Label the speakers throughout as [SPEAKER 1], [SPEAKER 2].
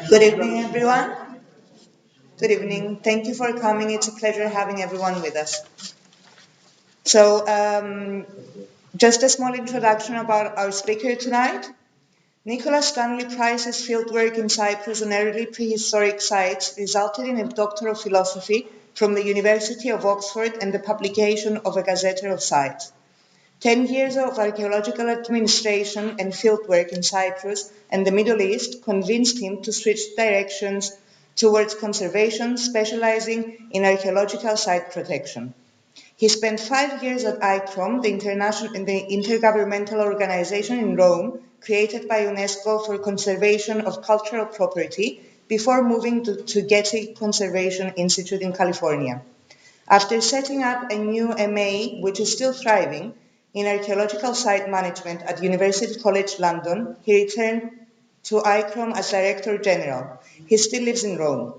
[SPEAKER 1] Good evening, everyone. Good evening. Thank you for coming. It's a pleasure having everyone with us. So, just a small introduction about our speaker tonight. Nicholas Stanley-Price's fieldwork in Cyprus on early prehistoric sites resulted in a Doctor of Philosophy from the University of Oxford and the publication of a gazetteer of sites. 10 years of archaeological administration and fieldwork in Cyprus and the Middle East convinced him to switch directions towards conservation, specializing in archaeological site protection. He spent 5 years at ICCROM, the intergovernmental organization in Rome, created by UNESCO for conservation of cultural property, before moving to Getty Conservation Institute in California. After setting up a new MA, which is still thriving, in archaeological site management at University College London, he returned to ICCROM as Director General. He still lives in Rome,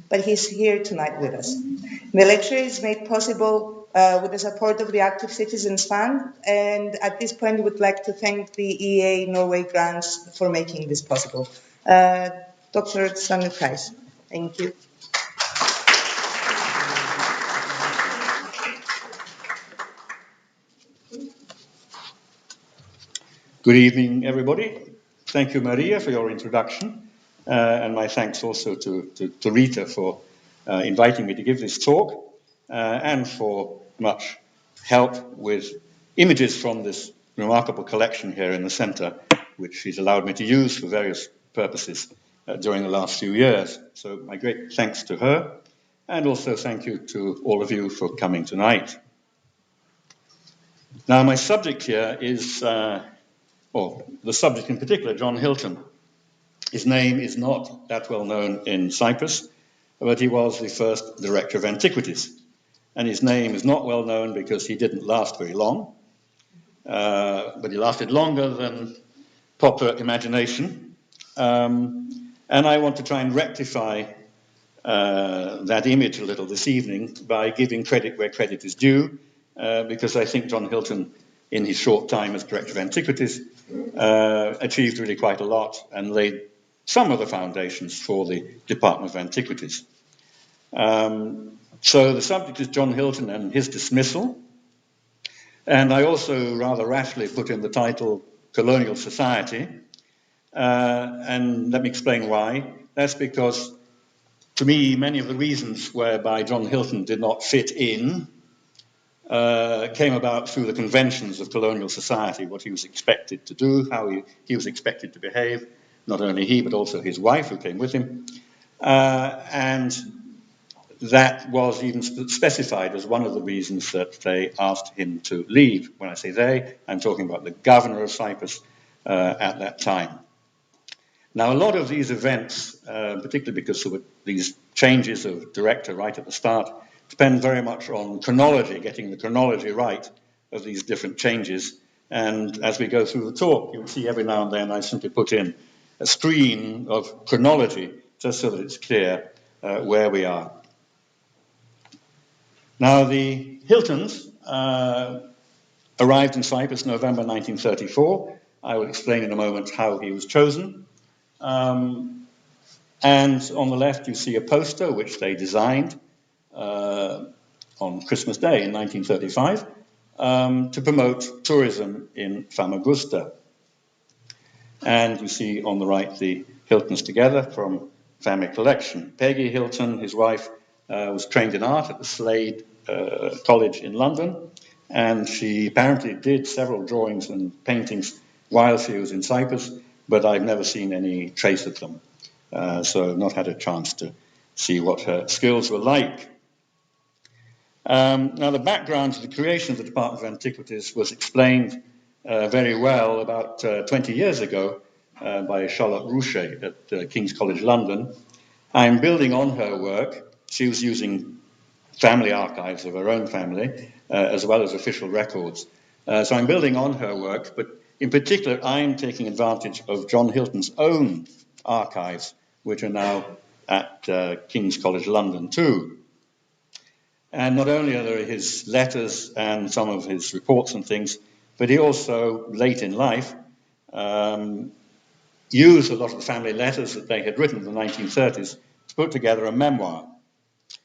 [SPEAKER 1] but he's here tonight with us. The lecture is made possible with the support of the Active Citizens Fund, and at this point, we would like to thank the EA Norway grants for making this possible. Dr. Stanley-Price, thank you.
[SPEAKER 2] Good evening, everybody. Thank you, Maria, for your introduction, and my thanks also to Rita for inviting me to give this talk, and for much help with images from this remarkable collection here in the center, which she's allowed me to use for various purposes during the last few years. So my great thanks to her, and also thank you to all of you for coming tonight. Now, my subject here is or the subject in particular, John Hilton. His name is not that well known in Cyprus, but he was the first Director of Antiquities. And his name is not well known because he didn't last very long, but he lasted longer than popular imagination. And I want to try and rectify that image a little this evening by giving credit where credit is due, because I think John Hilton, in his short time as Director of Antiquities, achieved really quite a lot and laid some of the foundations for the Department of Antiquities. So the subject is John Hilton and his dismissal. And I also rather rashly put in the title Colonial Society. And let me explain why. That's because, to me, many of the reasons whereby John Hilton did not fit in came about through the conventions of colonial society, what he was expected to do, how he was expected to behave, not only he, but also his wife who came with him. And that was even specified as one of the reasons that they asked him to leave. When I say they, I'm talking about the Governor of Cyprus at that time. Now, a lot of these events, particularly because of these changes of director right at the start, depend very much on chronology, getting the chronology right of these different changes. And as we go through the talk, you'll see every now and then I simply put in a screen of chronology just so that it's clear where we are. Now, the Hiltons arrived in Cyprus November 1934. I will explain in a moment how he was chosen. And on the left, you see a poster which they designed on Christmas Day in 1935 to promote tourism in Famagusta. And you see on the right the Hiltons together from family collection. Peggy Hilton, his wife, was trained in art at the Slade College in London, and she apparently did several drawings and paintings while she was in Cyprus, but I've never seen any trace of them. So I've not had a chance to see what her skills were like. Now, the background to the creation of the Department of Antiquities was explained very well about 20 years ago by Charlotte Rouchet at King's College London. I'm building on her work. She was using family archives of her own family, as well as official records. So I'm building on her work, but in particular, I'm taking advantage of John Hilton's own archives, which are now at King's College London too. And not only are there his letters and some of his reports and things, but he also, late in life, used a lot of the family letters that they had written in the 1930s to put together a memoir.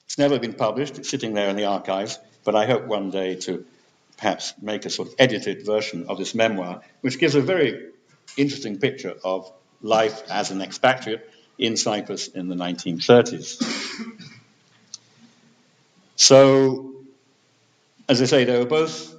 [SPEAKER 2] It's never been published. It's sitting there in the archives, but I hope one day to perhaps make a sort of edited version of this memoir, which gives a very interesting picture of life as an expatriate in Cyprus in the 1930s. So, as I say, they were both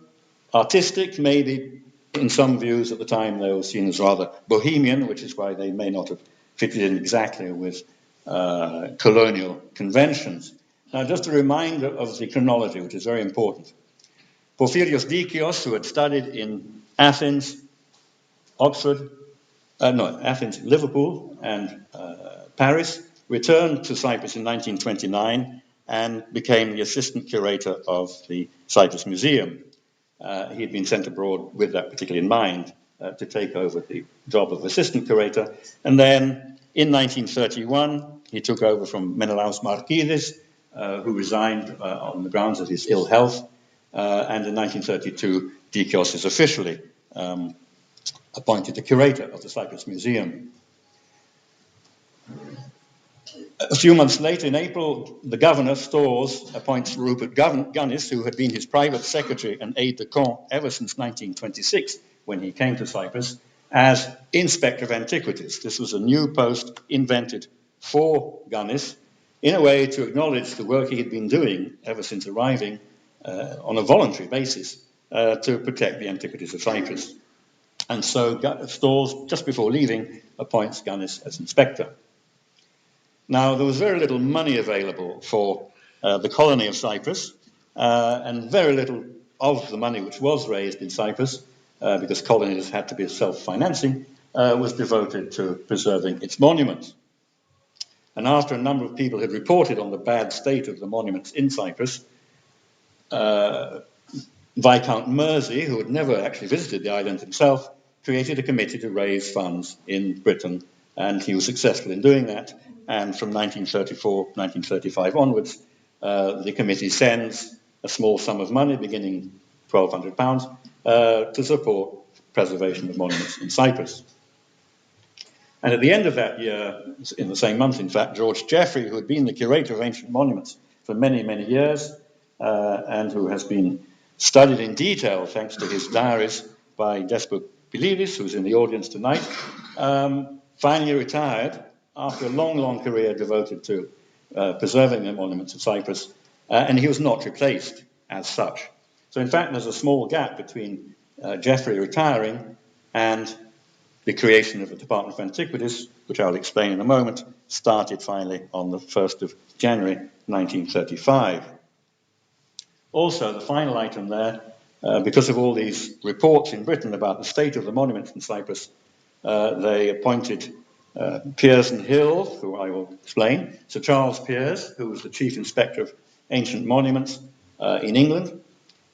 [SPEAKER 2] artistic, maybe in some views at the time they were seen as rather bohemian, which is why they may not have fitted in exactly with colonial conventions. Now, just a reminder of the chronology, which is very important. Porphyrios Dikios, who had studied in Athens, Athens, Liverpool, and Paris, returned to Cyprus in 1929 and became the assistant curator of the Cyprus Museum. He had been sent abroad with that particularly in mind to take over the job of assistant curator. And then in 1931, he took over from Menelaos Markidis, who resigned on the grounds of his ill health. And in 1932, Dikios is officially appointed the curator of the Cyprus Museum. A few months later, in April, the governor, Storrs, appoints Rupert Gunnis, who had been his private secretary and aide-de-camp ever since 1926, when he came to Cyprus, as Inspector of Antiquities. This was a new post invented for Gunnis, in a way to acknowledge the work he had been doing ever since arriving on a voluntary basis to protect the antiquities of Cyprus. And so Storrs, just before leaving, appoints Gunnis as inspector. Now, there was very little money available for the colony of Cyprus, and very little of the money which was raised in Cyprus, because colonies had to be self-financing, was devoted to preserving its monuments. And after a number of people had reported on the bad state of the monuments in Cyprus, Viscount Mersey, who had never actually visited the island himself, created a committee to raise funds in Britain, and he was successful in doing that. And from 1934, 1935 onwards, the committee sends a small sum of money, beginning £1,200, to support preservation of monuments in Cyprus. And at the end of that year, in the same month, in fact, George Jeffrey, who had been the curator of ancient monuments for many, many years, and who has been studied in detail, thanks to his diaries, by Despot Pilidis, who's in the audience tonight, finally retired after a long, long career devoted to preserving the monuments of Cyprus, and he was not replaced as such. So in fact, there's a small gap between Jeffrey retiring and the creation of the Department of Antiquities, which I'll explain in a moment, started finally on the 1st of January 1935. Also, the final item there, because of all these reports in Britain about the state of the monuments in Cyprus, they appointed Piers and Hill, who I will explain, Sir Charles Piers, who was the Chief Inspector of Ancient Monuments in England,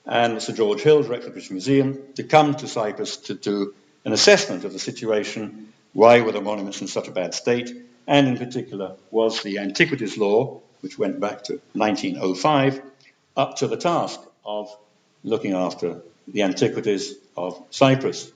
[SPEAKER 2] and Sir George Hill, Director of the British Museum, to come to Cyprus to do an assessment of the situation, why were the monuments in such a bad state, and in particular, was the Antiquities Law, which went back to 1905, up to the task of looking after the antiquities of Cyprus.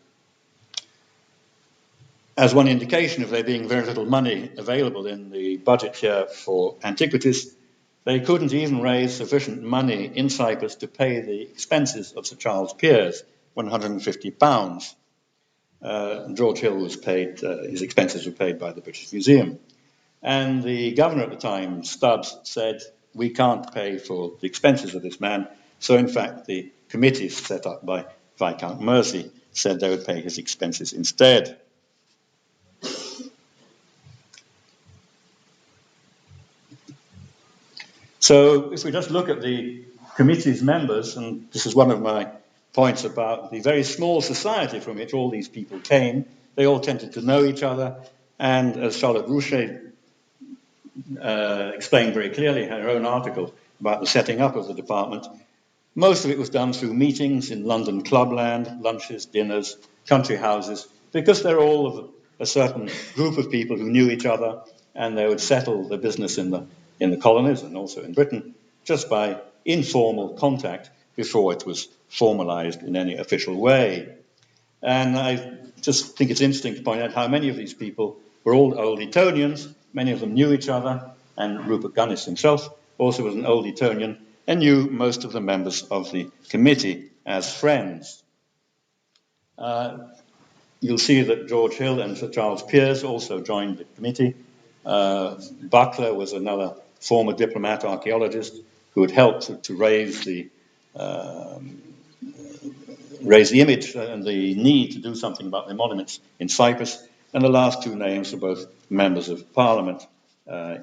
[SPEAKER 2] As one indication of there being very little money available in the budget here for antiquities, they couldn't even raise sufficient money in Cyprus to pay the expenses of Sir Charles Piers, £150. George Hill was paid, his expenses were paid by the British Museum. And the governor at the time, Stubbs, said, we can't pay for the expenses of this man. So in fact, the committee set up by Viscount Mersey said they would pay his expenses instead. So if we just look at the committee's members, and this is one of my points about the very small society from which all these people came, they all tended to know each other, and as Charlotte Rouchet explained very clearly in her own article about the setting up of the department, most of it was done through meetings in London clubland, lunches, dinners, country houses, because they're all of a certain group of people who knew each other, and they would settle the business in the colonies and also in Britain just by informal contact before it was formalized in any official way. And I just think it's interesting to point out how many of these people were all old Etonians. Many of them knew each other, and Rupert Gunnis himself also was an old Etonian and knew most of the members of the committee as friends. You'll see that George Hill and Sir Charles Peers also joined the committee. Buckler was another former diplomat archaeologist who had helped to raise the image and the need to do something about the monuments in Cyprus. And the last two names are both members of Parliament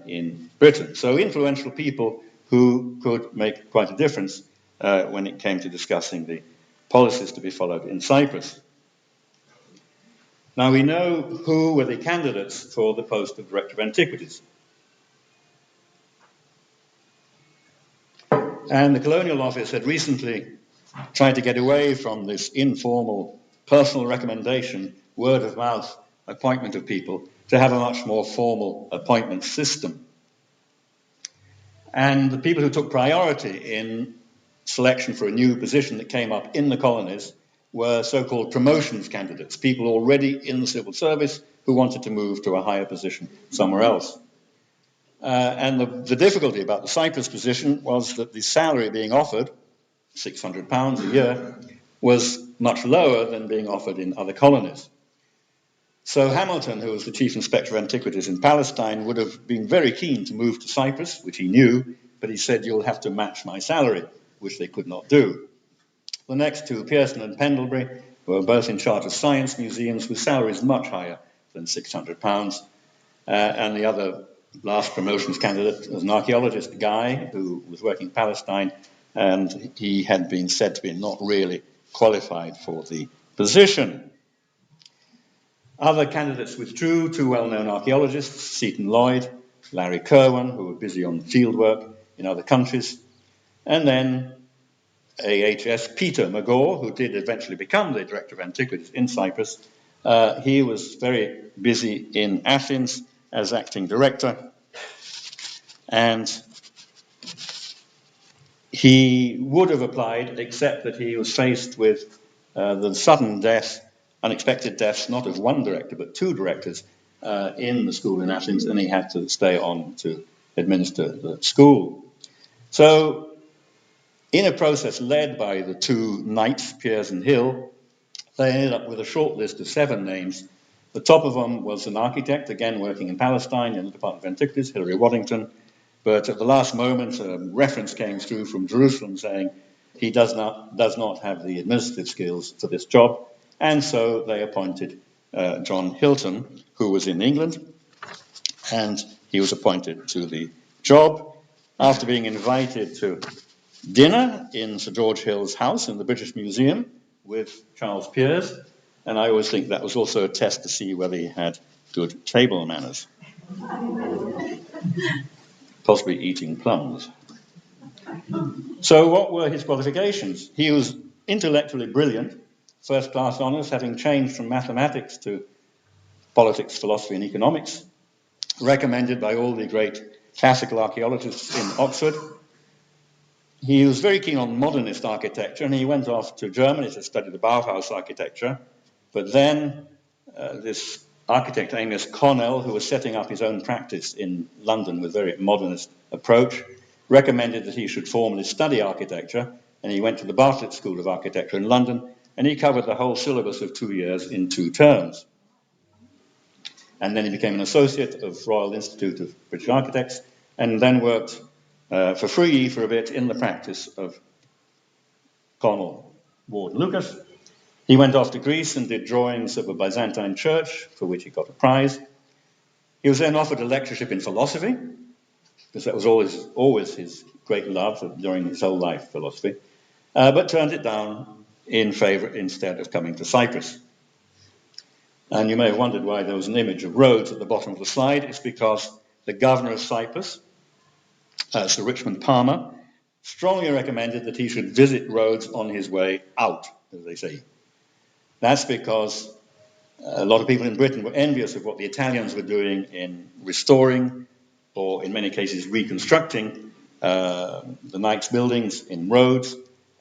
[SPEAKER 2] in Britain. So influential people who could make quite a difference when it came to discussing the policies to be followed in Cyprus. Now we know who were the candidates for the post of Director of Antiquities. And the Colonial Office had recently tried to get away from this informal personal recommendation, word of mouth appointment of people, to have a much more formal appointment system. And the people who took priority in selection for a new position that came up in the colonies were so-called promotions candidates, people already in the civil service who wanted to move to a higher position somewhere else. And the difficulty about the Cyprus position was that the salary being offered, £600 a year, was much lower than being offered in other colonies. So Hamilton, who was the Chief Inspector of Antiquities in Palestine, would have been very keen to move to Cyprus, which he knew, but he said, "You'll have to match my salary," which they could not do. The next two, Pearson and Pendlebury, were both in charge of science museums with salaries much higher than £600. And the other last promotions candidate was an archaeologist guy who was working in Palestine, and he had been said to be not really qualified for the position. Other candidates withdrew, two well-known archaeologists, Seton Lloyd, Larry Kirwan, who were busy on fieldwork in other countries, and then AHS Peter McGaw, who did eventually become the Director of Antiquities in Cyprus. He was very busy in Athens as acting director, and he would have applied, except that he was faced with the sudden death, unexpected deaths, not of one director, but two directors in the school in Athens, and he had to stay on to administer the school. So, in a process led by the two knights, Peers and Hill, they ended up with a short list of 7 names. The top of them was an architect, again working in Palestine in the Department of Antiquities, Hilary Waddington. But at the last moment, a reference came through from Jerusalem saying he does not have the administrative skills for this job. And so they appointed John Hilton, who was in England, and he was appointed to the job after being invited to dinner in Sir George Hill's house in the British Museum with Charles Peers. And I always think that was also a test to see whether he had good table manners. Possibly eating plums. So what were his qualifications? He was intellectually brilliant, first-class honours, having changed from mathematics to politics, philosophy and economics, recommended by all the great classical archaeologists in Oxford. He was very keen on modernist architecture, and he went off to Germany to study the Bauhaus architecture. But then this architect, Amos Connell, who was setting up his own practice in London with a very modernist approach, recommended that he should formally study architecture, and he went to the Bartlett School of Architecture in London, and he covered the whole syllabus of 2 years in 2 terms. And then he became an associate of Royal Institute of British Architects, and then worked for free for a bit in the practice of Colonel Ward Lucas. He went off to Greece and did drawings of a Byzantine church, for which he got a prize. He was then offered a lectureship in philosophy, because that was always his great love during his whole life, philosophy, but turned it down in favour instead of coming to Cyprus. And you may have wondered why there was an image of Rhodes at the bottom of the slide. It's because the Governor of Cyprus, Sir Richmond Palmer, strongly recommended that he should visit Rhodes on his way out, as they say. That's because a lot of people in Britain were envious of what the Italians were doing in restoring, or in many cases reconstructing, the Knights buildings in Rhodes,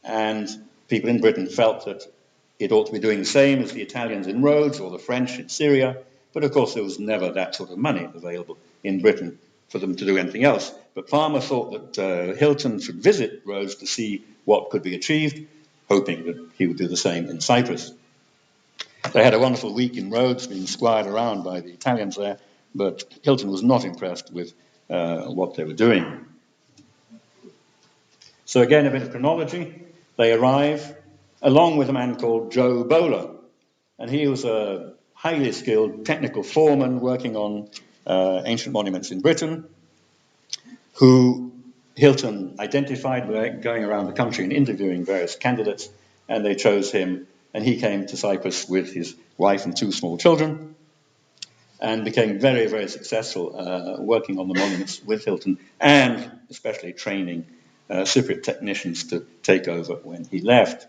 [SPEAKER 2] and people in Britain felt that it ought to be doing the same as the Italians in Rhodes or the French in Syria, but of course there was never that sort of money available in Britain for them to do anything else. But Palmer thought that Hilton should visit Rhodes to see what could be achieved, hoping that he would do the same in Cyprus. They had a wonderful week in Rhodes, being squired around by the Italians there, but Hilton was not impressed with what they were doing. So again, a bit of chronology. They arrive along with a man called Joe Bowler, and he was a highly skilled technical foreman working on ancient monuments in Britain, who Hilton identified going around the country and interviewing various candidates, and they chose him, and he came to Cyprus with his wife and 2 small children, and became very, very successful working on the monuments with Hilton, and especially training Cypriot technicians to take over when he left.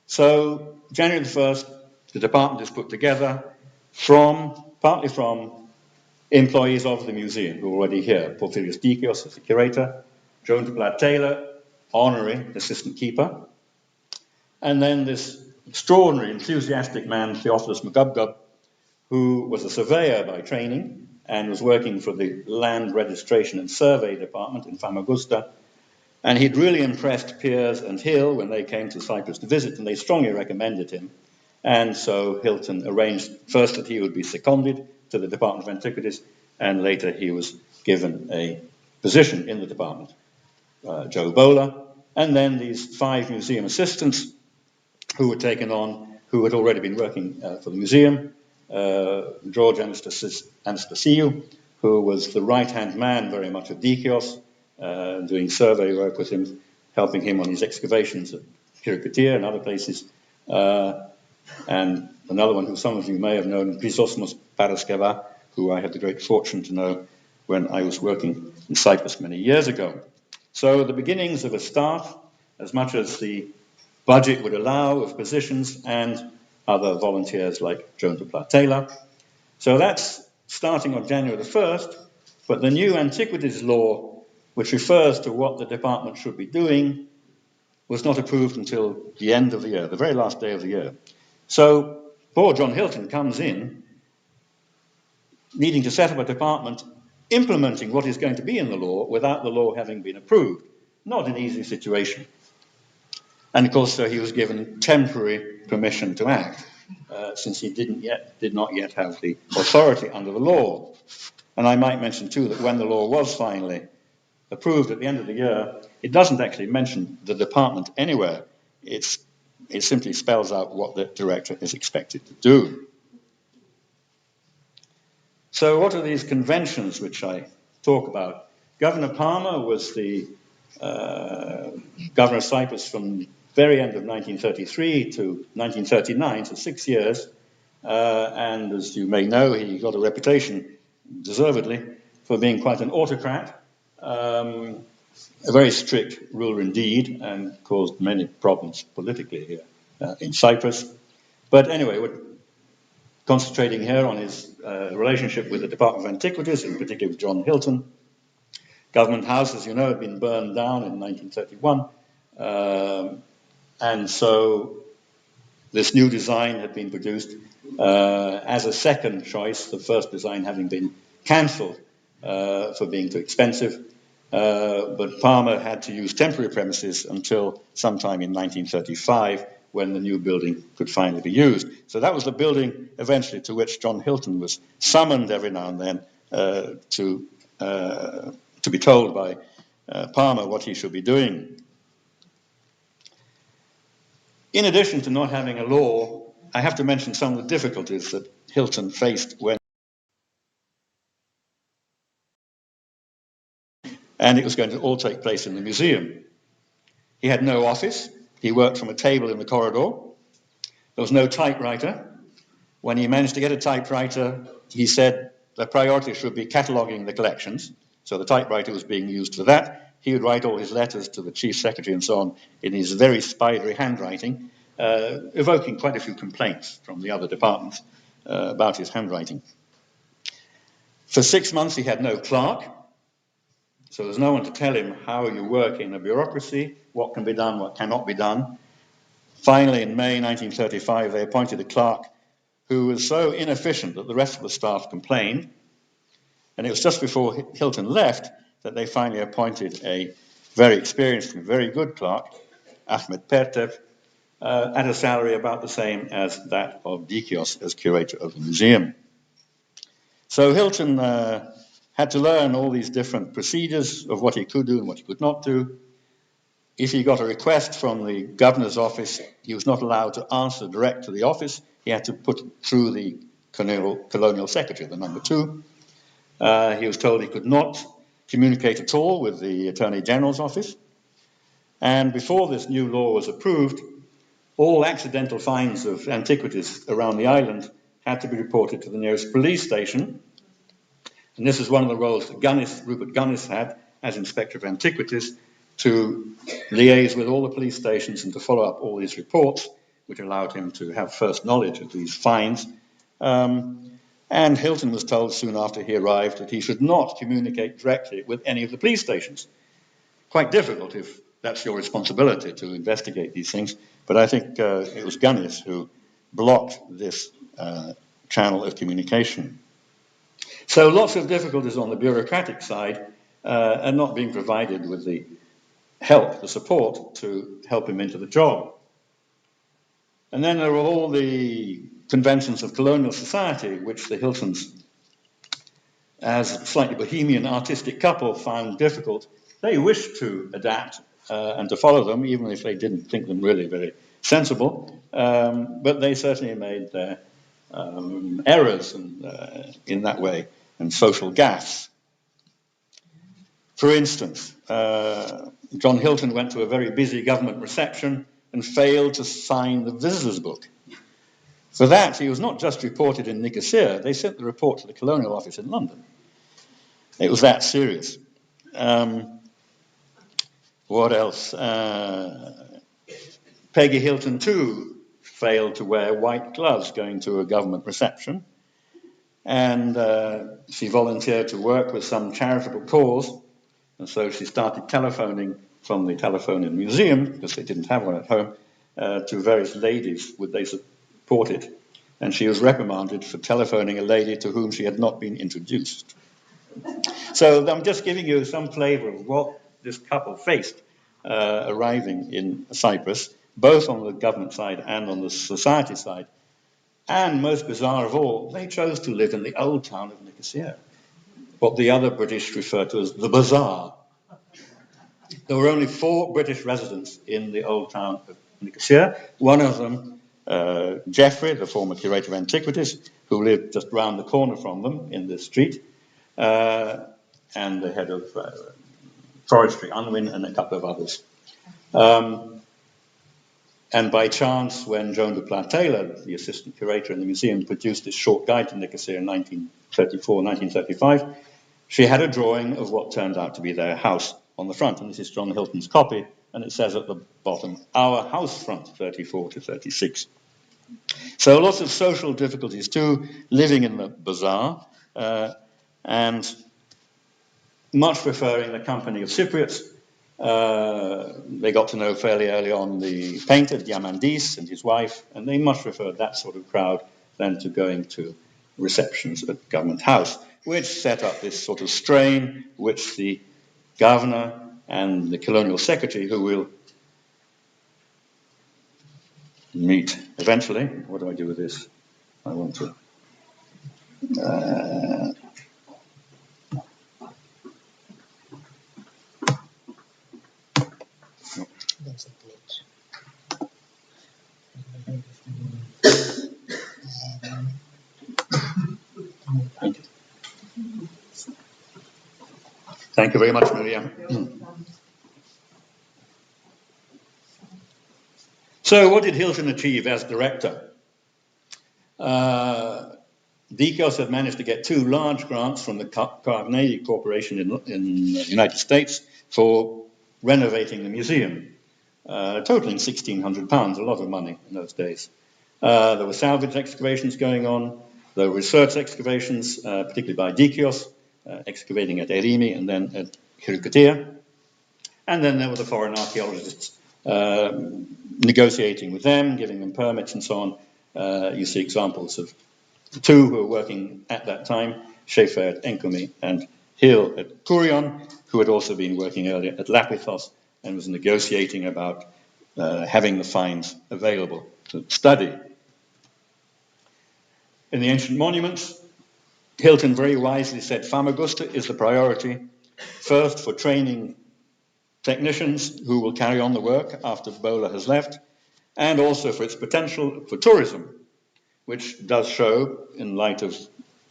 [SPEAKER 2] So January the 1st, the department is put together partly from employees of the museum who are already here. Porphyrios Dikios as the curator, Joan de Plat Taylor, honorary assistant keeper, and then this extraordinary, enthusiastic man, Theophilus Magubgub, who was a surveyor by training and was working for the Land Registration and Survey Department in Famagusta. And he'd really impressed Piers and Hill when they came to Cyprus to visit, and they strongly recommended him. And so Hilton arranged first that he would be seconded to the Department of Antiquities, and later he was given a position in the department, Joe Bowler, and then these 5 museum assistants who were taken on, who had already been working for the museum, George Anastasiou, who was the right-hand man very much of Dikios, doing survey work with him, helping him on his excavations at Kyrgyzstan and other places, and another one who some of you may have known, Chrysostomos Paraskeva, who I had the great fortune to know when I was working in Cyprus many years ago. So the beginnings of a staff, as much as the budget would allow, of positions and other volunteers like Joan de Plat Taylor. So that's starting on January the 1st, but the new Antiquities law, which refers to what the department should be doing, was not approved until the end of the year, the very last day of the year. So poor John Hilton comes in needing to set up a department implementing what is going to be in the law without the law having been approved. Not an easy situation. And of course, he was given temporary permission to act, since he did not yet have the authority under the law. And I might mention too that when the law was finally approved at the end of the year, it doesn't actually mention the department anywhere. It simply spells out what the director is expected to do. So what are these conventions which I talk about? Governor Palmer was the governor of Cyprus from the very end of 1933 to 1939, so 6 years. And as you may know, he got a reputation, deservedly, for being quite an autocrat, a very strict ruler indeed, and caused many problems politically here in Cyprus. But anyway, we're concentrating here on his relationship with the Department of Antiquities, in particular with John Hilton. Government House, as you know, had been burned down in 1931. And so this new design had been produced as a second choice, the first design having been cancelled for being too expensive. But Palmer had to use temporary premises until sometime in 1935, when the new building could finally be used. So that was the building eventually to which John Hilton was summoned every now and then to be told by Palmer what he should be doing. In addition to not having a law, I have to mention some of the difficulties that Hilton faced when, and it was going to all take place in the museum. He had no office. He worked from a table in the corridor. There was no typewriter. When he managed to get a typewriter, he said the priority should be cataloguing the collections. So the typewriter was being used for that. He would write all his letters to the chief secretary and so on in his very spidery handwriting, evoking quite a few complaints from the other departments about his handwriting. For 6 months, he had no clerk. So there's no one to tell him how you work in a bureaucracy, what can be done, what cannot be done. Finally, in May 1935, they appointed a clerk who was so inefficient that the rest of the staff complained. And it was just before Hilton left that they finally appointed a very experienced and very good clerk, Ahmed Pertev, at a salary about the same as that of Dikios as curator of the museum. So Hilton had to learn all these different procedures of what he could do and what he could not do. If he got a request from the governor's office, he was not allowed to answer direct to the office. He had to put it through the colonial secretary, the number 2. He was told he could not communicate at all with the Attorney General's office. And before this new law was approved, all accidental finds of antiquities around the island had to be reported to the nearest police station. And this is one of the roles that Rupert Gunnis had as Inspector of Antiquities, to liaise with all the police stations and to follow up all these reports, which allowed him to have first knowledge of these finds. And Hilton was told soon after he arrived that he should not communicate directly with any of the police stations. Quite difficult if that's your responsibility to investigate these things, but I think it was Gunnis who blocked this channel of communication. So lots of difficulties on the bureaucratic side and not being provided with the help, the support to help him into the job. And then there were all the conventions of colonial society, which the Hiltons, as a slightly bohemian artistic couple, found difficult. They wished to adapt and to follow them, even if they didn't think them really very sensible, but they certainly made their errors in that way, and social gaffes. For instance, John Hilton went to a very busy government reception and failed to sign the visitor's book. For that, he was not just reported in Nicosia, they sent the report to the Colonial Office in London. It was that serious. What else? Peggy Hilton, too, failed to wear white gloves going to a government reception. And she volunteered to work with some charitable cause. And so she started telephoning from the telephone in the museum, because they didn't have one at home, to various ladies would they support it. And she was reprimanded for telephoning a lady to whom she had not been introduced. So I'm just giving you some flavor of what this couple faced arriving in Cyprus, both on the government side and on the society side. And most bizarre of all, they chose to live in the old town of Nicosia, what the other British refer to as the bazaar. There were only 4 British residents in the old town of Nicosia. One of them, Geoffrey, the former curator of antiquities, who lived just round the corner from them in this street, and the head of forestry, Unwin, and a couple of others. And by chance, when Joan de Pla-Taylor, the assistant curator in the museum, produced this short guide to Nicosia in 1934, 1935, she had a drawing of what turned out to be their house on the front. And this is John Hilton's copy, and it says at the bottom, our house front, 34 to 36. So lots of social difficulties too, living in the bazaar, and much preferring the company of Cypriots. They got to know fairly early on the painter, Diamandis, and his wife, and they much preferred that sort of crowd than to going to receptions at Government House, which set up this sort of strain which the governor and the colonial secretary, who will meet eventually. What do I do with this? I want to...
[SPEAKER 3] There's a glitch.
[SPEAKER 2] Thank you very much, Maria. So what did Hilton achieve as director? Dikios had managed to get 2 large grants from the Carnegie Corporation in the United States for renovating the museum, totaling £1,600, a lot of money in those days. There were salvage excavations going on. There were research excavations, particularly by Dikios, excavating at Erimi and then at Gazetteer. And then there were the foreign archaeologists negotiating with them, giving them permits and so on. You see examples of the two who were working at that time, Schaeffer at Enkomi and Hill at Kourion, who had also been working earlier at Lapithos and was negotiating about having the finds available to study. In the ancient monuments, Hilton very wisely said Famagusta is the priority, first for training technicians who will carry on the work after Bola has left, and also for its potential for tourism, which does show, in light of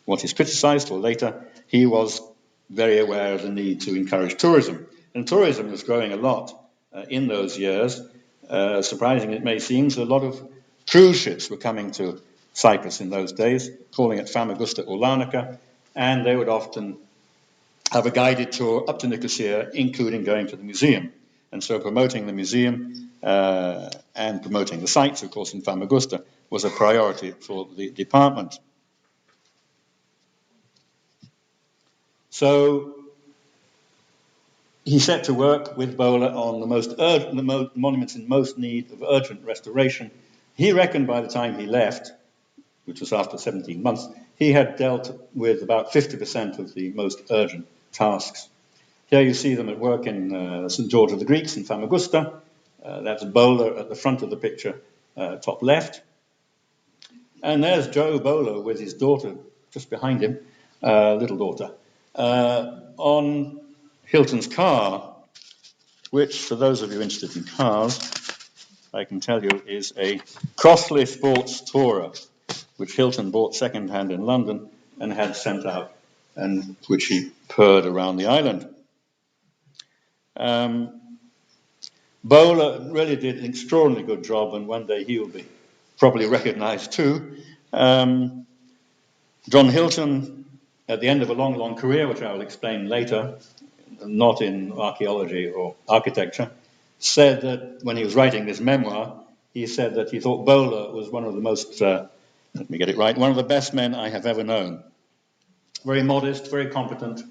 [SPEAKER 2] what is criticized for later, he was very aware of the need to encourage tourism. And tourism was growing a lot in those years. Surprising it may seem, a lot of cruise ships were coming to Cyprus in those days, calling it Famagusta or Larnaca, and they would often have a guided tour up to Nicosia, including going to the museum. And so promoting the museum and promoting the sites, of course, in Famagusta was a priority for the department. So he set to work with Bola on the monuments in most need of urgent restoration. He reckoned by the time he left, which was after 17 months, he had dealt with about 50% of the most urgent tasks. Here you see them at work in St. George of the Greeks in Famagusta. That's Bola at the front of the picture, top left. And there's Joe Bola with his daughter just behind him, little daughter, on Hilton's car, which, for those of you interested in cars, I can tell you is a Crossley Sports Tourer, which Hilton bought second-hand in London and had sent out, and which he purred around the island. Bola really did an extraordinarily good job, and one day he will be probably recognized too. John Hilton, at the end of a long, long career, which I will explain later, not in archaeology or architecture, said that when he was writing this memoir, he said that he thought Bola was one of the most, let me get it right, one of the best men I have ever known. Very modest, very competent,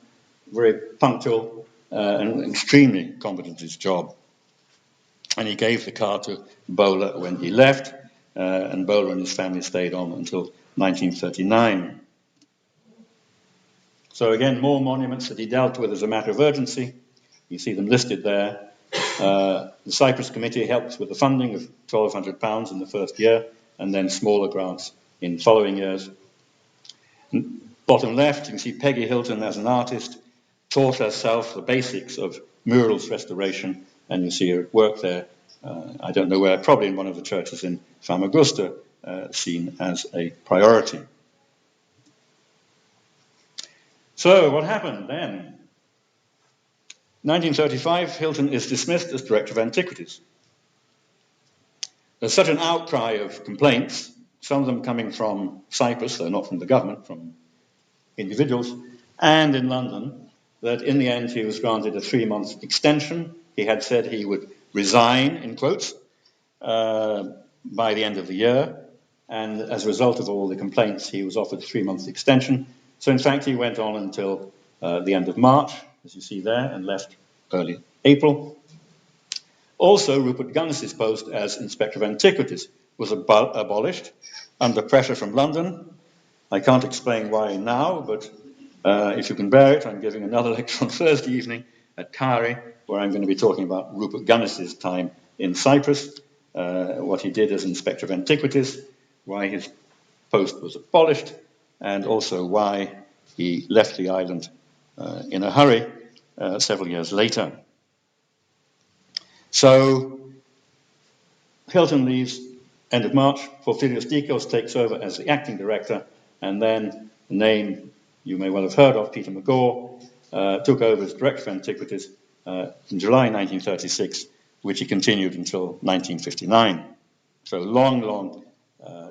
[SPEAKER 2] very punctual, and extremely competent at his job. And he gave the car to Bola when he left, and Bola and his family stayed on until 1939. So again, more monuments that he dealt with as a matter of urgency. You see them listed there. The Cyprus Committee helped with the funding of £1,200 in the first year, and then smaller grants in following years. Bottom left, you can see Peggy Hilton as an artist, taught herself the basics of murals restoration, and you see her work there. I don't know where, probably in one of the churches in Famagusta, seen as a priority. So what happened then? 1935, Hilton is dismissed as Director of Antiquities. There's such an outcry of complaints, some of them coming from Cyprus, though not from the government, from individuals, and in London, that in the end he was granted a 3-month extension. He had said he would resign, in quotes, by the end of the year, and as a result of all the complaints, he was offered a 3-month extension. So in fact, he went on until the end of March, as you see there, and left early April. Also, Rupert Gunnis's post as Inspector of Antiquities was abolished under pressure from London. I can't explain why now, but if you can bear it, I'm giving another lecture on Thursday evening at Kari, where I'm going to be talking about Rupert Gunnis's time in Cyprus, what he did as Inspector of Antiquities, why his post was abolished, and also why he left the island in a hurry several years later. So Hilton leaves end of March. Porphyrios Dikos takes over as the acting director, and then the name you may well have heard of, Peter McGaw, took over as Director of Antiquities in July 1936, which he continued until 1959. So long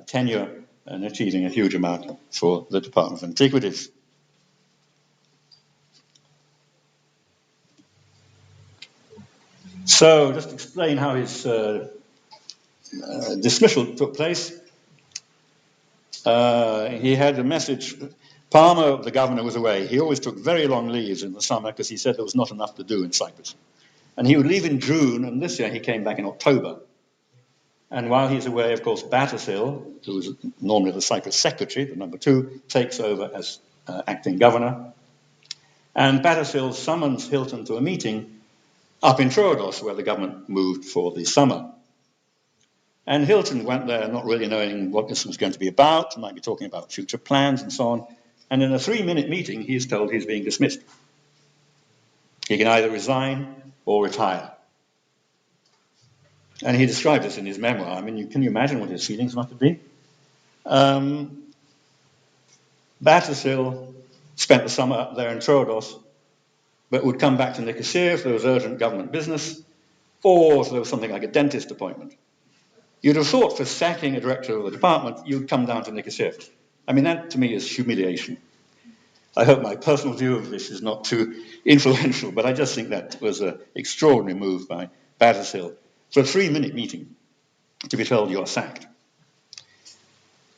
[SPEAKER 2] tenure and achieving a huge amount for the Department of Antiquities. So just to explain how his dismissal took place, he had a message. Palmer, the governor, was away. He always took very long leaves in the summer because he said there was not enough to do in Cyprus. And he would leave in June, and this year he came back in October. And while he's away, of course, Battersill, who was normally the Cyprus secretary, the number 2, takes over as acting governor. And Battersill summons Hilton to a meeting up in Troodos, where the government moved for the summer. And Hilton went there not really knowing what this was going to be about, might be talking about future plans and so on. And in a 3-minute meeting, he's told he's being dismissed. He can either resign or retire. And he described this in his memoir. I mean, can you imagine what his feelings must have been? Battersill spent the summer up there in Troodos, but would come back to Nicosia if there was urgent government business, or if there was something like a dentist appointment. You'd have thought for sacking a director of the department, you'd come down to Nicosia. I mean, that to me is humiliation. I hope my personal view of this is not too influential, but I just think that was an extraordinary move by Battersill for a 3-minute meeting to be told you're sacked.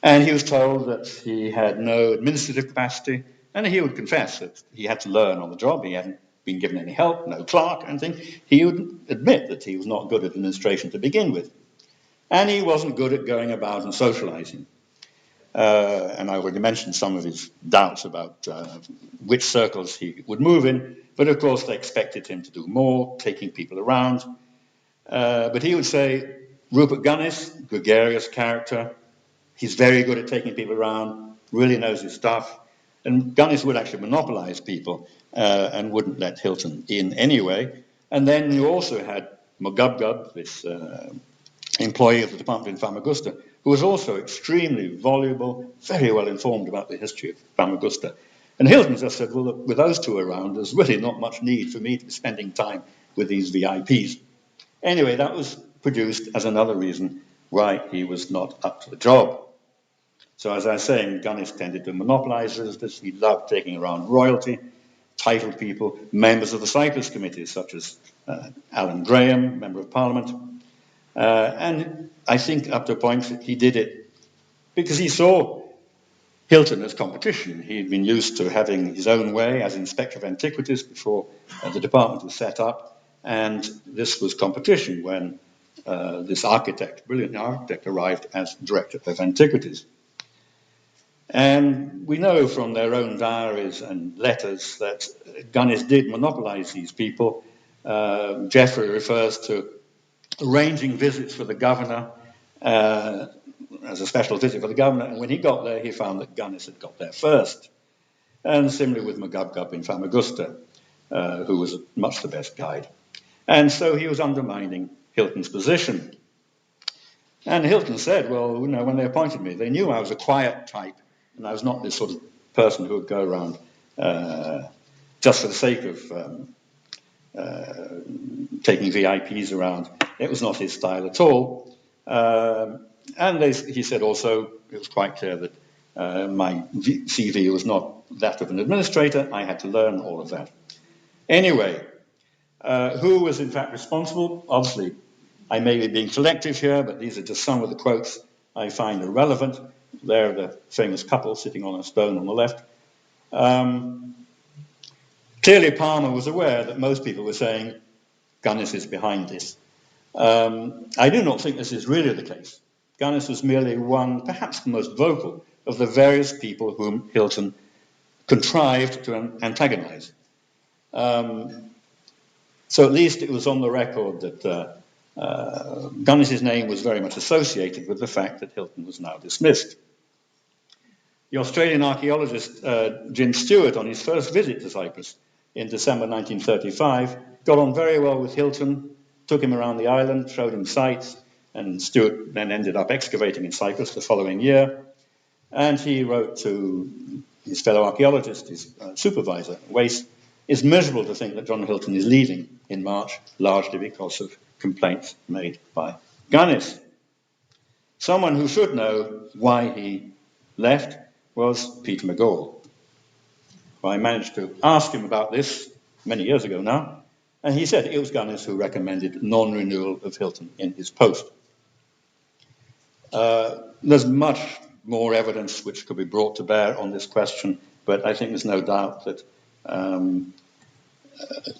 [SPEAKER 2] And he was told that he had no administrative capacity, and he would confess that he had to learn on the job. He hadn't been given any help, no clerk, anything. He would admit that he was not good at administration to begin with. And he wasn't good at going about and socializing. And I already mentioned some of his doubts about which circles he would move in, but of course they expected him to do more, taking people around. But he would say, Rupert Gunnis, gregarious character, he's very good at taking people around, really knows his stuff. And Gunnis would actually monopolize people and wouldn't let Hilton in anyway. And then you also had Mogubgub, this employee of the Department in Famagusta, who was also extremely voluble, very well informed about the history of Famagusta. And Hilton just said, well, look, with those two around, there's really not much need for me to be spending time with these VIPs. Anyway, that was produced as another reason why he was not up to the job. So as I was saying, Gunnis tended to monopolize this. He loved taking around royalty, titled people, members of the Cyprus committees, such as Alan Graham, Member of Parliament. And I think up to a point he did it because he saw Hilton as competition. He had been used to having his own way as Inspector of Antiquities before the department was set up, and this was competition when this architect, brilliant architect, arrived as Director of Antiquities. And we know from their own diaries and letters that Gunnis did monopolize these people. Geoffrey refers to arranging visits for the governor, as a special visit for the governor, and when he got there, he found that Gunnis had got there first. And similarly with Mogubgub in Famagusta, who was much the best guide. And so he was undermining Hilton's position. And Hilton said, well, you know, when they appointed me, they knew I was a quiet type, and I was not this sort of person who would go around just for the sake of taking VIPs around. It was not his style at all. And he said also, it was quite clear that my CV was not that of an administrator. I had to learn all of that. Anyway, who was in fact responsible? Obviously, I may be being selective here, but these are just some of the quotes I find are relevant. They're the famous couple sitting on a stone on the left. Clearly, Palmer was aware that most people were saying Gunnis is behind this. I do not think this is really the case. Gunnis was merely one, perhaps the most vocal, of the various people whom Hilton contrived to antagonize. So at least it was on the record that Gunnis's name was very much associated with the fact that Hilton was now dismissed. The Australian archaeologist Jim Stewart, on his first visit to Cyprus in December 1935, got on very well with Hilton, took him around the island, showed him sights, and Stewart then ended up excavating in Cyprus the following year. And he wrote to his fellow archaeologist, his supervisor, Wace, it's miserable to think that John Hilton is leaving in March, largely because of complaints made by Gunnis. Someone who should know why he left was Peter McGaul. I managed to ask him about this many years ago now, and he said it was Gunnis who recommended non-renewal of Hilton in his post. There's much more evidence which could be brought to bear on this question, but I think there's no doubt that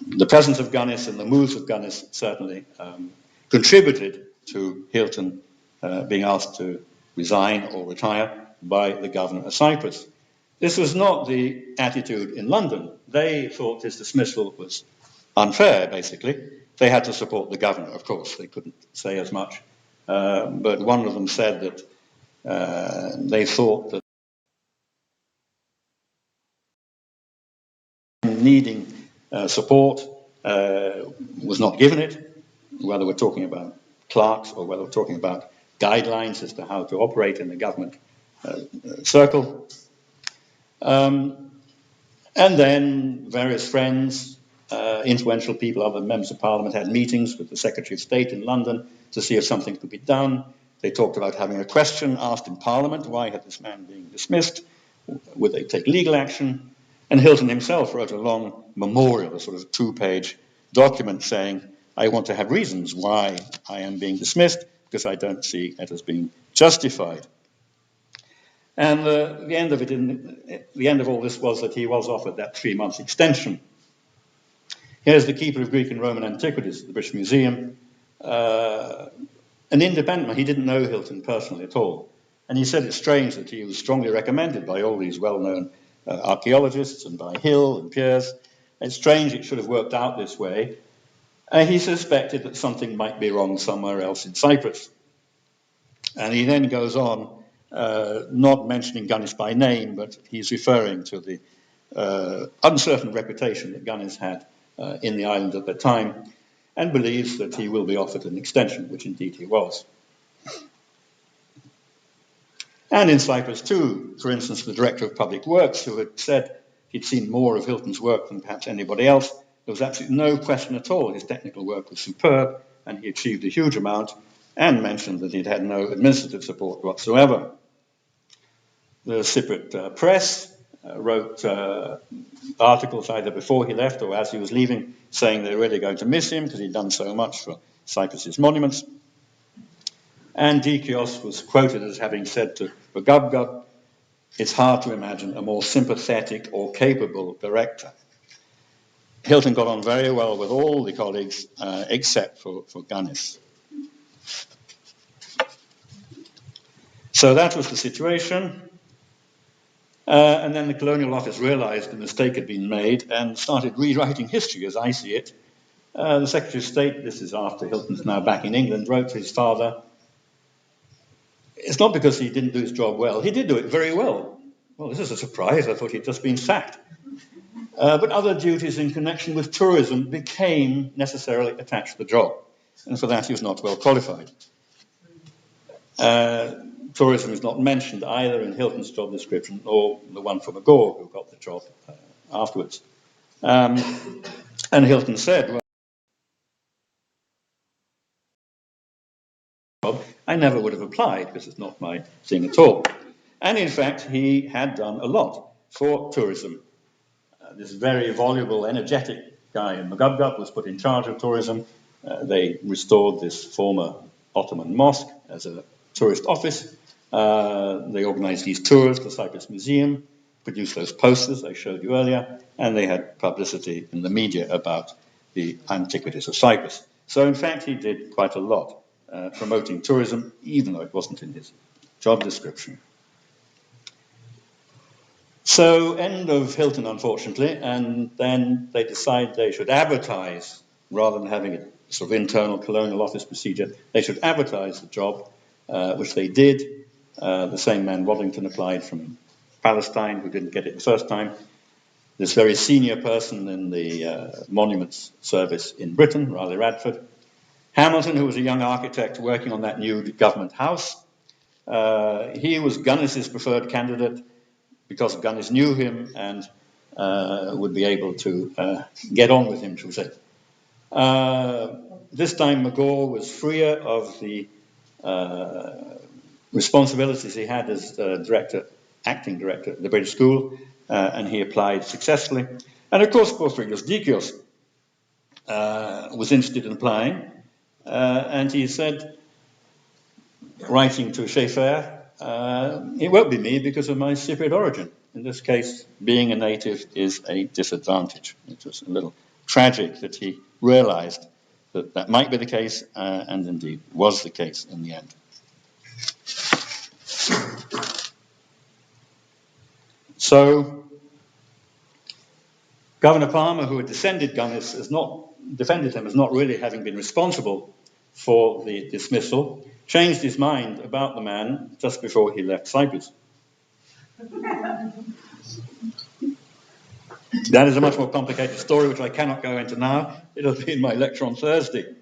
[SPEAKER 2] the presence of Gunnis and the moves of Gunnis certainly contributed to Hilton being asked to resign or retire by the Governor of Cyprus. This was not the attitude in London. They thought his dismissal was unfair, basically. They had to support the governor, of course. They couldn't say as much. But one of them said that they thought that needing support was not given it, whether we're talking about clerks or whether we're talking about guidelines as to how to operate in the government circle. And then various friends, influential people, other members of Parliament had meetings with the Secretary of State in London to see if something could be done. They talked about having a question asked in Parliament, why had this man been dismissed? Would they take legal action? And Hilton himself wrote a long memorial, a sort of 2-page document saying, I want to have reasons why I am being dismissed, because I don't see it as being justified. And the end of it, the end of all this was that he was offered that 3-month extension. Here's the keeper of Greek and Roman antiquities at the British Museum, an independent man. He didn't know Hilton personally at all. And he said it's strange that he was strongly recommended by all these well-known archaeologists and by Hill and Pearce. It's strange it should have worked out this way. He suspected that something might be wrong somewhere else in Cyprus. And he then goes on, not mentioning Gunnis by name, but he's referring to the uncertain reputation that Gunnis had in the island at the time, and believes that he will be offered an extension, which indeed he was. And in Cyprus too, for instance, the Director of Public Works, who had said he'd seen more of Hilton's work than perhaps anybody else, there was absolutely no question at all. His technical work was superb, and he achieved a huge amount, and mentioned that he'd had no administrative support whatsoever. The Cypriot press wrote articles either before he left or as he was leaving, saying they're really going to miss him because he'd done so much for Cyprus's monuments. And Dikios was quoted as having said to Gub, it's hard to imagine a more sympathetic or capable director. Hilton got on very well with all the colleagues except for Gunnis. So that was the situation. And then the Colonial Office realized the mistake had been made and started rewriting history as I see it. The Secretary of State, this is after Hilton's now back in England, wrote to his father, it's not because he didn't do his job well. He did do it very well. Well, this is a surprise. I thought he'd just been sacked. But other duties in connection with tourism became necessarily attached to the job. And for that, he was not well qualified. Tourism is not mentioned either in Hilton's job description or the one for McGaw, who got the job afterwards. And Hilton said, well, I never would have applied because it's not my thing at all. And in fact, he had done a lot for tourism. This very voluble, energetic guy in Magubgub was put in charge of tourism. They restored this former Ottoman mosque as a tourist office. They organized these tours to Cyprus Museum, produced those posters I showed you earlier, and they had publicity in the media about the antiquities of Cyprus. So in fact, he did quite a lot promoting tourism, even though it wasn't in his job description. So end of Hilton, unfortunately, and then they decide they should advertise, rather than having a sort of internal Colonial Office procedure, they should advertise the job, which they did. The same man, Waddington, applied from Palestine, who didn't get it the first time. This very senior person in the Monuments Service in Britain, Riley Radford. Hamilton, who was a young architect working on that new government house. He was Gunnis's preferred candidate, because Gunnis knew him and would be able to get on with him, shall we say. This time McGaw was freer of the responsibilities he had as acting director at the British School, and he applied successfully. And of course, Porphyrios Dikios was interested in applying, and he said, writing to Severis, it won't be me because of my Cypriot origin. In this case, being a native is a disadvantage. It was a little tragic that he realized that that might be the case, and indeed was the case in the end. So Governor Palmer, who had defended him as not really having been responsible for the dismissal, changed his mind about the man just before he left Cyprus. That is a much more complicated story, which I cannot go into now. It'll be in my lecture on Thursday.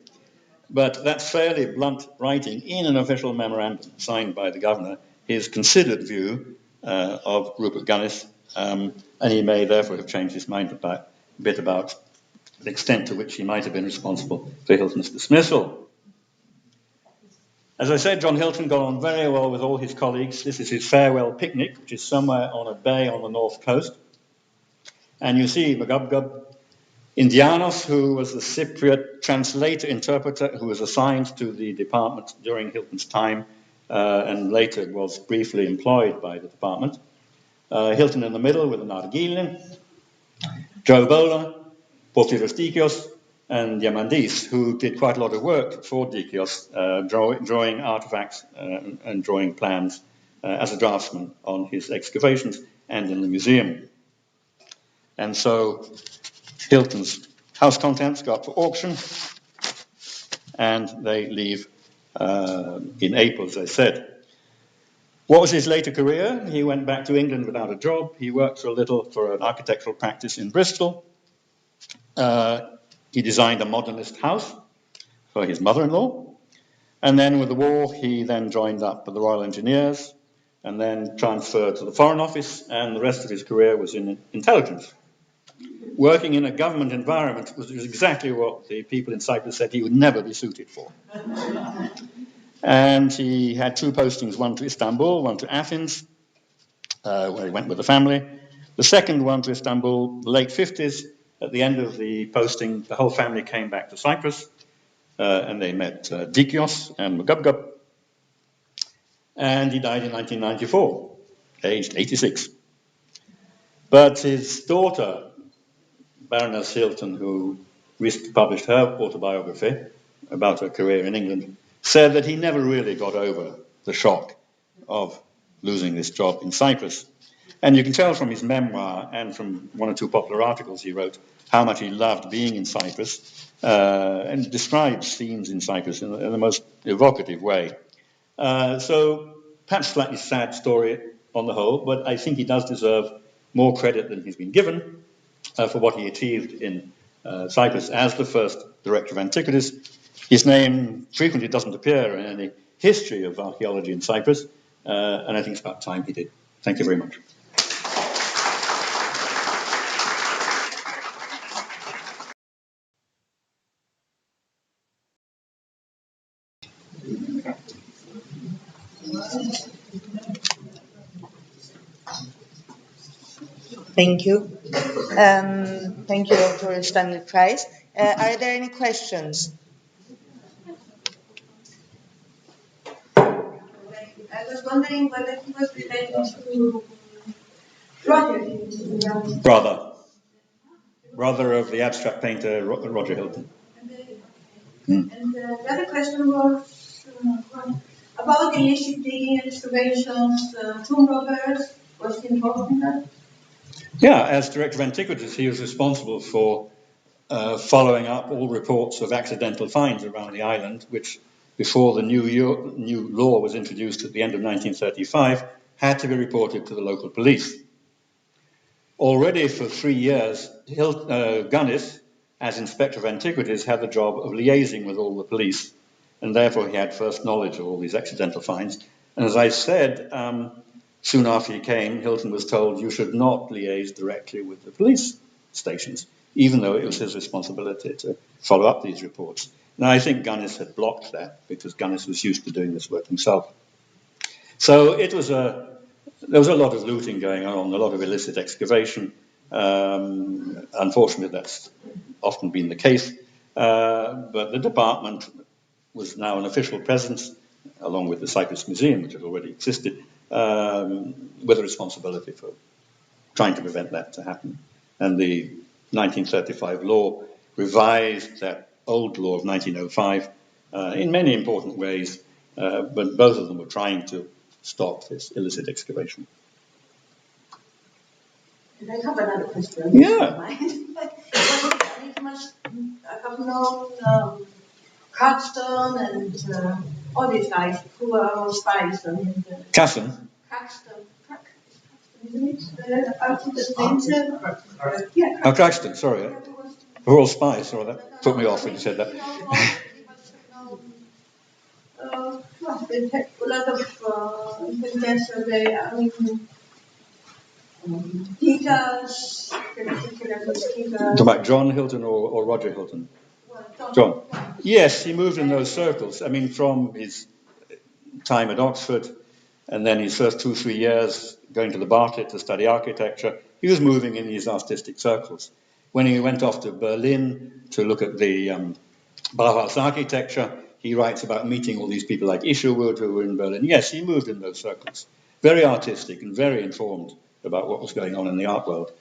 [SPEAKER 2] But that's fairly blunt writing in an official memorandum signed by the governor, his considered view of Rupert Gunnis, and he may therefore have changed his mind a bit about the extent to which he might have been responsible for Hilton's dismissal. As I said, John Hilton got on very well with all his colleagues. This is his farewell picnic, which is somewhere on a bay on the north coast. And you see Magubgub Indianos, who was the Cypriot translator-interpreter who was assigned to the department during Hilton's time and later was briefly employed by the department. Hilton in the middle with the Nargilin, Joe Bowler, Porfiros Dikios, and Diamandis, who did quite a lot of work for Dikios, drawing artifacts and drawing plans as a draftsman on his excavations and in the museum. And so Hilton's house contents go up for auction, and they leave in April, as I said. What was his later career? He went back to England without a job. He worked for a little for an architectural practice in Bristol. He designed a modernist house for his mother-in-law. And then with the war, he then joined up with the Royal Engineers and then transferred to the Foreign Office, and the rest of his career was in intelligence. Working in a government environment was exactly what the people in Cyprus said he would never be suited for. And he had two postings, one to Istanbul, one to Athens, where he went with the family. The second one to Istanbul, the late 50s. At the end of the posting, the whole family came back to Cyprus, and they met Dikios and Magubgub. And he died in 1994, aged 86. But his daughter, Baroness Hilton, who recently published her autobiography about her career in England, said that he never really got over the shock of losing this job in Cyprus. And you can tell from his memoir and from one or two popular articles he wrote how much he loved being in Cyprus, and describes scenes in Cyprus in the most evocative way. So perhaps slightly sad story on the whole, but I think he does deserve more credit than he's been given for what he achieved in Cyprus as the first Director of Antiquities. His name frequently doesn't appear in any history of archaeology in Cyprus, and I think it's about time he did. Thank you very much.
[SPEAKER 1] Thank you. Thank you, Dr. Stanley-Price. Are there any questions?
[SPEAKER 4] I was wondering whether he was related to Roger Hilton.
[SPEAKER 2] Brother of the abstract painter Roger Hilton.
[SPEAKER 4] And the other question was about the illicit digging excavations, tomb robbers. Was he involved in that?
[SPEAKER 2] Yeah, as Director of Antiquities, he was responsible for following up all reports of accidental finds around the island, which, before the new law was introduced at the end of 1935, had to be reported to the local police. Already for 3 years, Gunnis, as Inspector of Antiquities, had the job of liaising with all the police, and therefore he had first knowledge of all these accidental finds. And as I said, soon after he came, Hilton was told you should not liaise directly with the police stations, even though it was his responsibility to follow up these reports. Now, I think Gunnis had blocked that because Gunnis was used to doing this work himself. So there was a lot of looting going on, a lot of illicit excavation. Unfortunately, that's often been the case. But the department was now an official presence, along with the Cyprus Museum, which had already existed, with a responsibility for trying to prevent that to happen. And the 1935 law revised that old law of 1905 in many important ways, but both of them were trying to stop this illicit excavation.
[SPEAKER 4] And I have another question.
[SPEAKER 2] Yeah.
[SPEAKER 4] It must, I have known Craxton and all these guys who are all spies. I mean,
[SPEAKER 2] Casson?
[SPEAKER 4] Craxton, isn't it? The architect painter. Yeah,
[SPEAKER 2] Oh, Craxton, sorry. We're all spies, sorry, that put me off when you said that.
[SPEAKER 4] Well, they had a lot of intelligence survey. I mean, details,
[SPEAKER 2] Talking about John Hilton or Roger Hilton? John. Yes, he moved in those circles. I mean, from his time at Oxford and then his first 2-3 years going to the Bartlett to study architecture, he was moving in these artistic circles. When he went off to Berlin to look at the Bauhaus architecture, he writes about meeting all these people like Isherwood who were in Berlin. Yes, he moved in those circles. Very artistic and very informed about what was going on in the art world.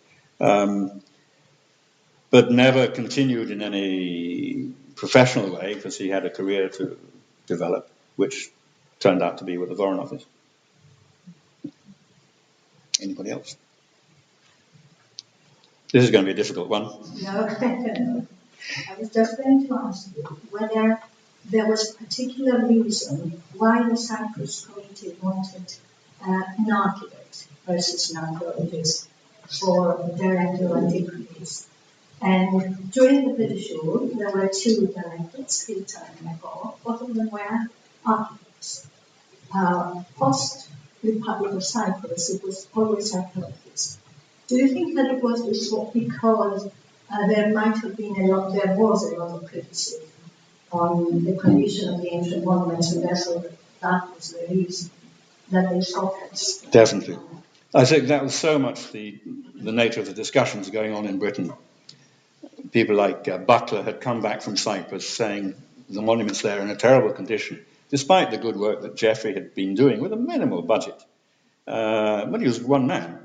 [SPEAKER 2] But never continued in any professional way because he had a career to develop, which turned out to be with the Foreign Office. Anybody else? This is going to be a difficult one.
[SPEAKER 5] No, I was just going to ask you whether there was a particular reason why the Cyprus Committee wanted an architect versus an archaeologist for the Director of Antiquities. And during the British rule, there were two directors, Hilton and Nicholas. Both of them were architects. Post-Republic of Cyprus, it was always archaeologists. Do you think that it was because there was a lot of criticism on the condition of the ancient monuments, and therefore that was the reason that they focused?
[SPEAKER 2] Definitely. I think that was so much the nature of the discussions going on in Britain. People like Butler had come back from Cyprus saying the monuments there are in a terrible condition, despite the good work that Geoffrey had been doing with a minimal budget. But he was one man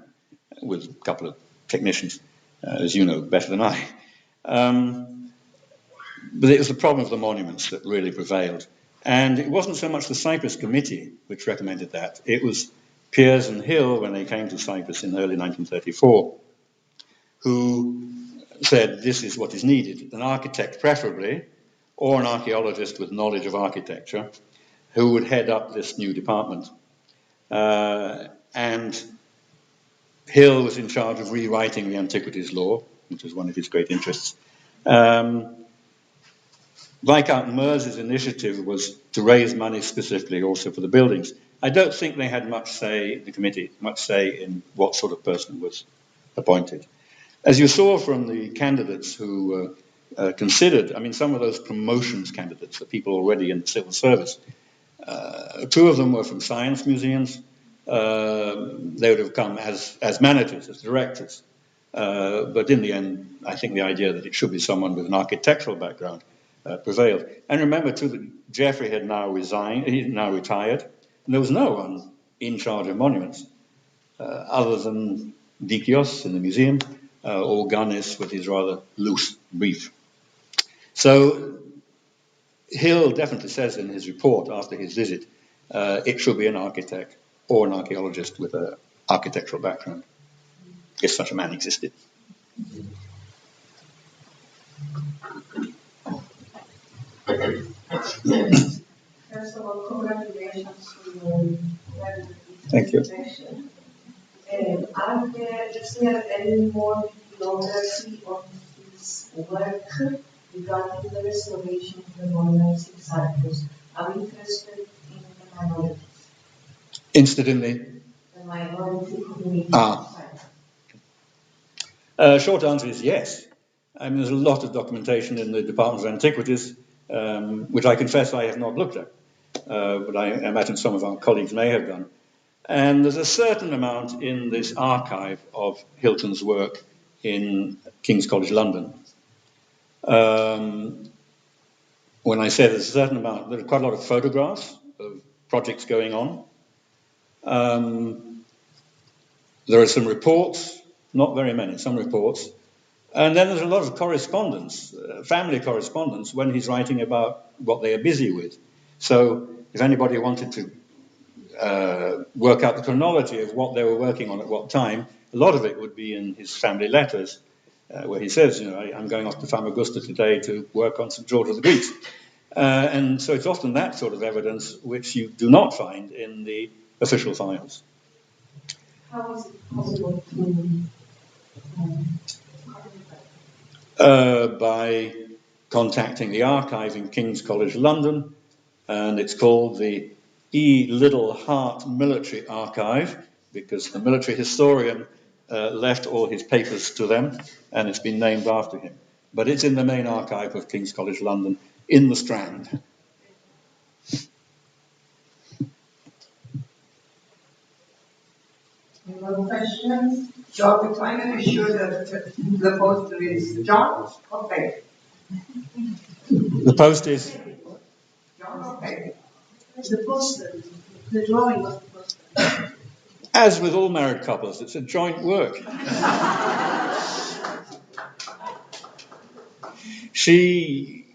[SPEAKER 2] with a couple of technicians, as you know better than I. But it was the problem of the monuments that really prevailed. And it wasn't so much the Cyprus Committee which recommended that. It was Piers and Hill, when they came to Cyprus in early 1934, who said this is what is needed, an architect preferably, or an archaeologist with knowledge of architecture, who would head up this new department. And Hill was in charge of rewriting the Antiquities law, which was one of his great interests. Viscount Mers's initiative was to raise money specifically also for the buildings. I don't think they had much say, the committee, much say in what sort of person was appointed. As you saw from the candidates who considered, I mean, some of those promotions candidates, the people already in the civil service, two of them were from science museums. They would have come as managers, as directors. But in the end, I think the idea that it should be someone with an architectural background prevailed. And remember, too, that Geoffrey had now resigned, he had now retired, and there was no one in charge of monuments other than Dikios in the museum, or Gunnis with his rather loose brief. So Hill definitely says in his report after his visit, it should be an architect or an archaeologist with an architectural background, if such a man existed.
[SPEAKER 4] First of all, congratulations to your
[SPEAKER 2] Thank you.
[SPEAKER 4] presentation. Is there any more bibliography on his work regarding the restoration of the monuments in Cyprus? I'm interested in the minorities.
[SPEAKER 2] Interested in the
[SPEAKER 4] minority community.
[SPEAKER 2] Short answer is yes. I mean, there's a lot of documentation in the Department of Antiquities, which I confess I have not looked at, but I imagine some of our colleagues may have done. And there's a certain amount in this archive of Hilton's work in King's College London. When I say there's a certain amount, there are quite a lot of photographs of projects going on. There are some reports, not very many, some reports. And then there's a lot of correspondence, family correspondence, when he's writing about what they are busy with. So if anybody wanted to work out the chronology of what they were working on at what time, a lot of it would be in his family letters, where he says, I'm going off to Famagusta today to work on St. George of the Greeks. And so it's often that sort of evidence which you do not find in the official files.
[SPEAKER 4] How is it possible to
[SPEAKER 2] By contacting the archive in King's College London, and it's called the E. Liddell Hart Military Archive, because the military historian left all his papers to them, and it's been named after him. But it's in the main archive of King's College London, in the Strand.
[SPEAKER 6] Any more questions? So we finally sure that the poster is John or Peggy?
[SPEAKER 2] The post is
[SPEAKER 6] John or Peggy?
[SPEAKER 5] The poster, the drawing of the poster.
[SPEAKER 2] as with all married couples, it's a joint work. She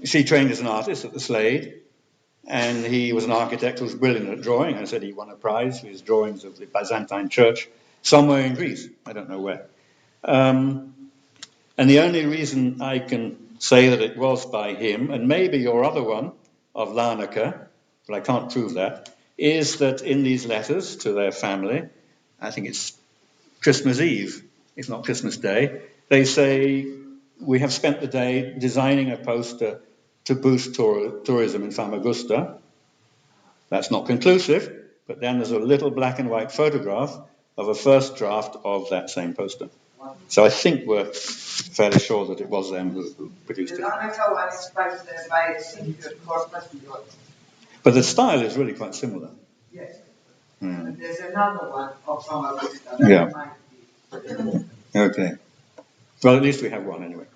[SPEAKER 2] trained as an artist at the Slade, and he was an architect who was brilliant at drawing. I said he won a prize for his drawings of the Byzantine church somewhere in Greece. I don't know where. And the only reason I can say that it was by him, and maybe your other one of Larnaca, but I can't prove that, is that in these letters to their family, I think it's Christmas Eve, if not Christmas Day, they say, we have spent the day designing a poster to boost tourism in Famagusta. That's not conclusive, but then there's a little black and white photograph of a first draft of that same poster. So I think we're fairly sure that it was them who produced it.
[SPEAKER 6] The Larnaca one is by Corpus.
[SPEAKER 2] But the style is really quite similar.
[SPEAKER 6] Yes.
[SPEAKER 2] Mm.
[SPEAKER 6] There's another one of Famagusta.
[SPEAKER 2] Yeah.
[SPEAKER 6] Might be.
[SPEAKER 2] Okay. Well, at least we have one anyway.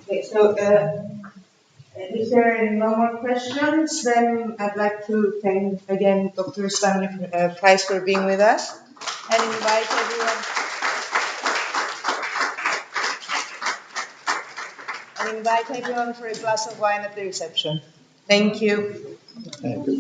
[SPEAKER 1] Okay, so if there are no more questions, then I'd like to thank again Dr. Stanley-Price for being with us and invite everyone for a glass of wine at the reception. Thank you.
[SPEAKER 2] Thank you.